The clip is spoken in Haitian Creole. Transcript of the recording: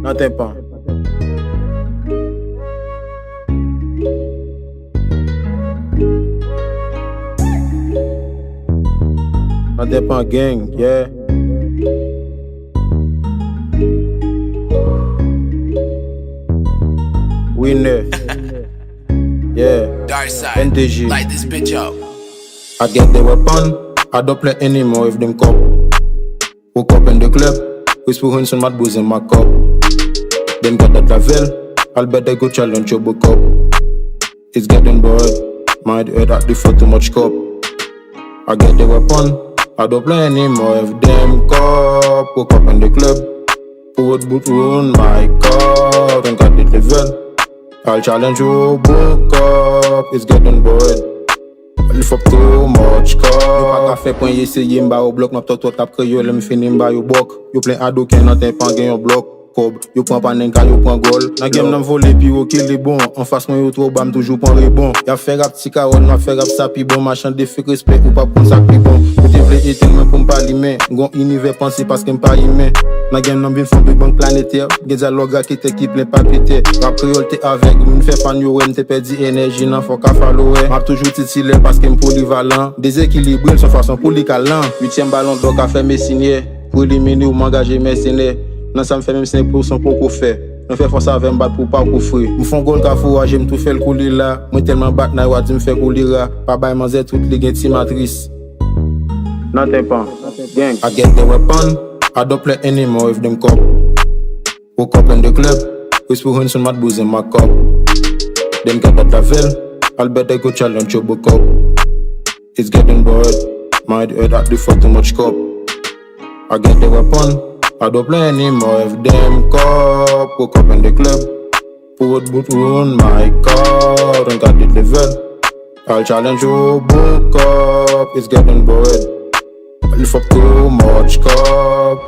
N'entends pas. N'entends pas, gang, yeah. Winner. Yeah. Dark side. NTG. Light this bitch up. I get the weapon. I don't play anymore if them cop. Woke up in the club. Whisper some mad booze in my cup. Then got the travel. I'll bet they go challenge your book up. It's getting bored. My head at the for too much cup. I get the weapon. I don't play anymore if them cop. Woke up in the club. Put boot on my cup. Then got the level. I'll challenge you book up. It's getting bored. Il faut too much cup. Yo pa ka fe point yeseye mba yo blok. Map tot tap kreyo le mi fini mba yo bok. Yo plen ado ken nan ten pan gen yo blok. Kob, yo pran panen ka yo pran gol. Nan game nan vole pi yo ki li bon. En face mwen yo tro bam toujou pran rebon. Ya fe rap ti karon, ma fe rap sa pi bon. Machan de fe respect ou pa pon sa pi bon. Yo te vle eten men pou mpa li men. Gon univer pansi paske mpa imen. Nan game nan bin fon big bang planétaire. Gen dialogue ki te ki plen papite. Rap kreol te avek, moun fe fan yo we. Mte perdi enerji nan fok a follow we. Map toujou titile paske m polyvalent. Déséquilibré son façon pour li calan. 8e ballon d'or a fait mes signes. Pour éliminer ou m'engager mercenaires. Nan ça me fait même 5% pour qu'on fait. Nous fait force avec me battre pour pas coffrer. Me font goal ka fou, j'aime tout faire le couler là. Moi tellement battre na wa me fait couler là. Pas bail manger toutes les gen ti matrice. N'entends pas. Gang. I get the weapon. I don't play anymore if them cop. Woke up in the club. Whisper some mad booze in my cup. Then got the travel. I'll bet they go challenge your book up. It's getting bored. My head at the for too much cup. I get the weapon. I don't play anymore if them cop. Woke up in the club. Put boot on my car. Then got the level. I'll challenge you book up. It's getting bored. I'll fuck too much cup.